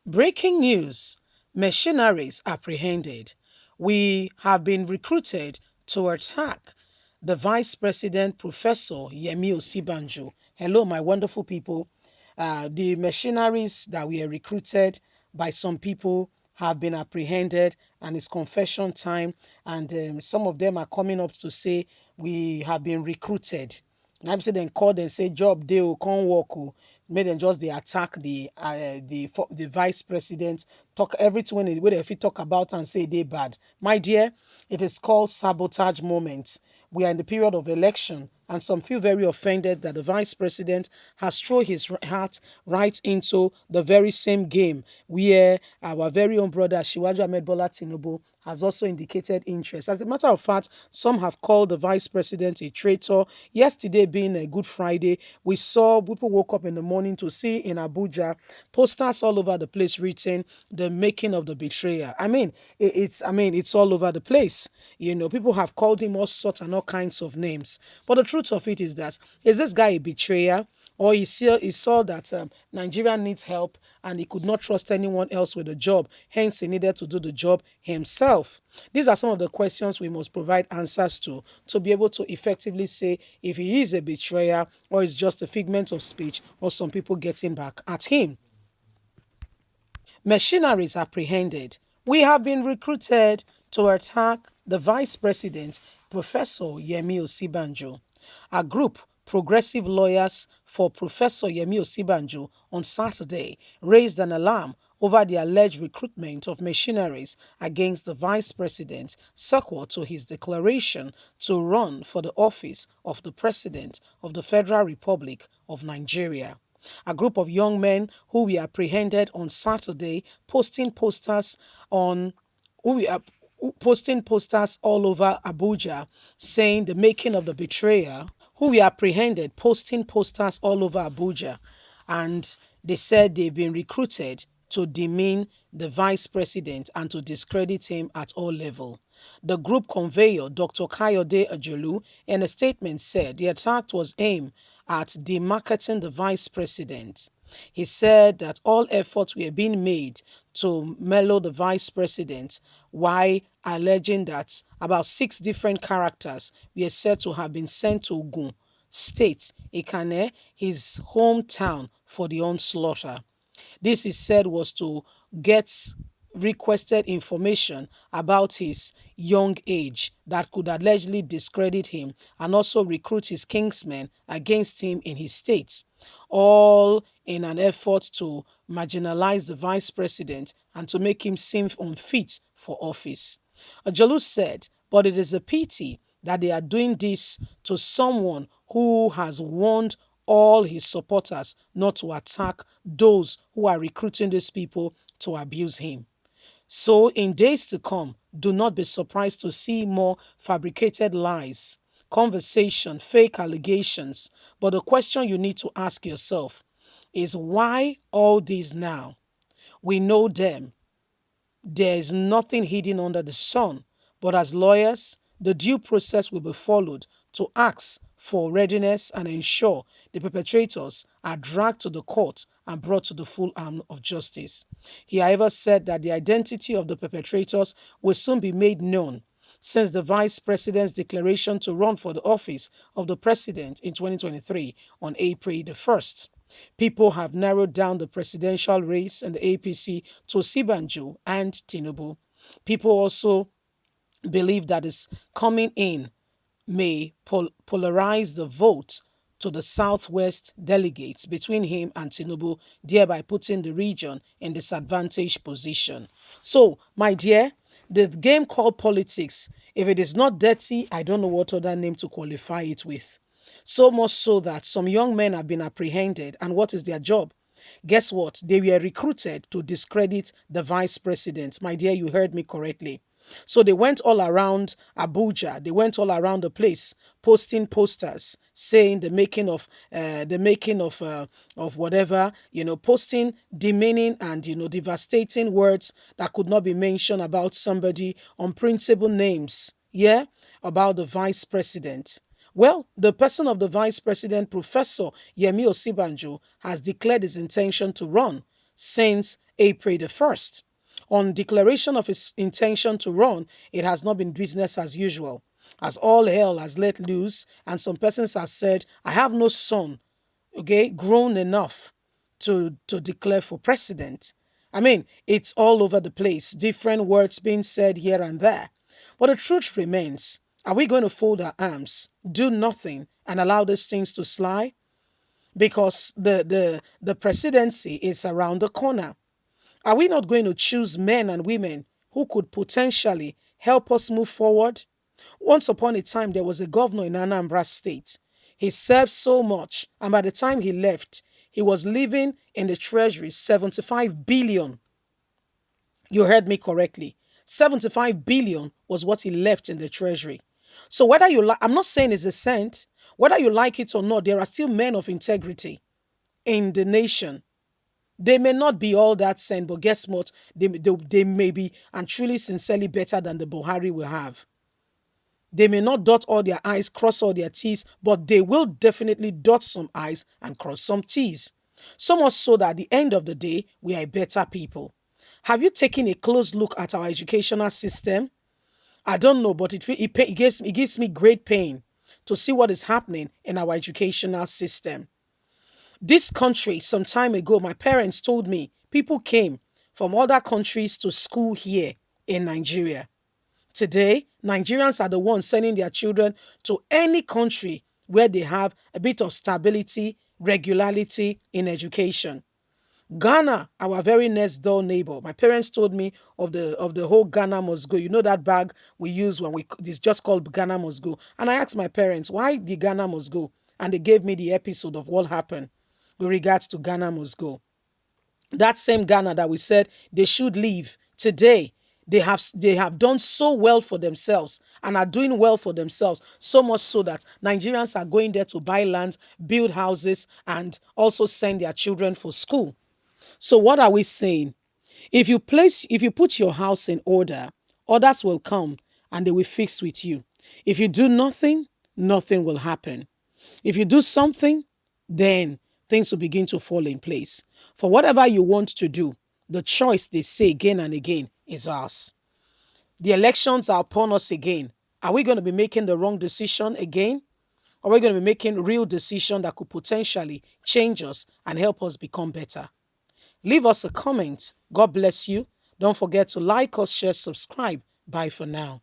Breaking news: Mercenaries apprehended. We have been recruited to attack the Vice President, Professor Yemi Osibanjo. Hello, my wonderful people. The mercenaries that were recruited by some people have been apprehended, and it's confession time. And some of them are coming up to say we have been recruited. And I'm saying then call and say job they will come work. Oh. Make them just they attack the vice president, talk everything when they fit talk about and say they bad. My dear, it is called sabotage moment. We are in the period of election, and some feel very offended that the vice president has thrown his heart right into the very same game where our very own brother Shiwaju Ahmed Bola Tinubu has also indicated interest. As a matter of fact, some have called the vice president a traitor. Yesterday being a Good Friday, we saw people woke up in the morning to see in Abuja posters all over the place written the making of the betrayer. It's all over the place. You know, people have called him all sorts and all kinds of names. But the truth of it is that is this guy a betrayer? Or he saw that Nigeria needs help and he could not trust anyone else with the job. Hence, he needed to do the job himself. These are some of the questions we must provide answers to be able to effectively say if he is a betrayer or it's just a figment of speech or some people getting back at him. Machineries apprehended. We have been recruited to attack the Vice President, Professor Yemi Osibanjo. A group, Progressive Lawyers for Professor Yemi Osibanjo, on Saturday raised an alarm over the alleged recruitment of machineries against the Vice President, sequel to his declaration to run for the office of the President of the Federal Republic of Nigeria. A group of young men who were apprehended on Saturday posting posters on who were posting posters all over Abuja saying the making of the betrayer, who were apprehended posting posters all over Abuja, and they said they've been recruited to demean the vice president and to discredit him at all level. The group conveyor, Dr. Kayode Ajulu, in a statement said the attack was aimed at demarketing the vice president. He said that all efforts were being made to mellow the vice president, while alleging that about 6 different characters were said to have been sent to Ogun State, Ikane, his hometown, for the onslaught. This, he said, was to get requested information about his young age that could allegedly discredit him and also recruit his kingsmen against him in his state, all in an effort to marginalize the vice president and to make him seem unfit for office. Ajalu said, but it is a pity that they are doing this to someone who has warned all his supporters not to attack those who are recruiting these people to abuse him. So, in days to come, do not be surprised to see more fabricated lies, conversation, fake allegations. But the question you need to ask yourself is why all these now? We know them. There is nothing hidden under the sun, but as lawyers, the due process will be followed to ask for readiness and ensure the perpetrators are dragged to the court and brought to the full arm of justice. He, however, said that the identity of the perpetrators will soon be made known since the vice president's declaration to run for the office of the president in 2023 on April the 1st. People have narrowed down the presidential race in the APC to Sibanjo and Tinubu. People also believe that is coming in may polarize the vote to the Southwest delegates between him and Tinubu, thereby putting the region in disadvantaged position. So, my dear, the game called politics, if it is not dirty, I don't know what other name to qualify it with. So much so that some young men have been apprehended. And what is their job? Guess what? They were recruited to discredit the vice president. My dear, you heard me correctly. So they went all around Abuja. They went all around the place, posting posters saying the making of whatever, posting demeaning and devastating words that could not be mentioned about somebody, unprintable names. Yeah, about the vice president. Well, the person of the vice president, Professor Yemi Osibanjo, has declared his intention to run since April the 1st. On declaration of his intention to run, it has not been business as usual, as all hell has let loose, and some persons have said, I have no son, okay, grown enough to declare for president. I mean, it's all over the place, different words being said here and there. But the truth remains, are we going to fold our arms, do nothing, and allow these things to slide? Because the presidency is around the corner. Are we not going to choose men and women who could potentially help us move forward? Once upon a time, there was a governor in Anambra State. He served so much, and by the time he left, he was living in the treasury 75 billion. You heard me correctly. 75 billion was what he left in the treasury. So whether you like, I'm not saying it's a cent, whether you like it or not, there are still men of integrity in the nation. They may not be all that sent, but guess what? They may be and truly sincerely better than the Buhari will have. They may not dot all their I's, cross all their T's, but they will definitely dot some I's and cross some T's. So much so that at the end of the day, we are better people. Have you taken a close look at our educational system? I don't know, but it gives me great pain to see what is happening in our educational system. This country, some time ago, my parents told me people came from other countries to school here in Nigeria. Today, Nigerians are the ones sending their children to any country where they have a bit of stability, regularity in education. Ghana, our very next door neighbor. My parents told me of the whole Ghana must go. You know that bag we use when it's just called Ghana must go. And I asked my parents, why the Ghana must go? And they gave me the episode of what happened with regards to Ghana must go. That same Ghana that we said they should leave today, they have done so well for themselves and are doing well for themselves, so much so that Nigerians are going there to buy land, build houses, and also send their children for school. So what are we saying? If you put your house in order, others will come and they will fix with you. If you do nothing, nothing will happen. If you do something, then things will begin to fall in place. For whatever you want to do, the choice, they say again and again, is ours. The elections are upon us again. Are we going to be making the wrong decision again? Or are we going to be making real decision that could potentially change us and help us become better? Leave us a comment. God bless you. Don't forget to like us, share, subscribe. Bye for now.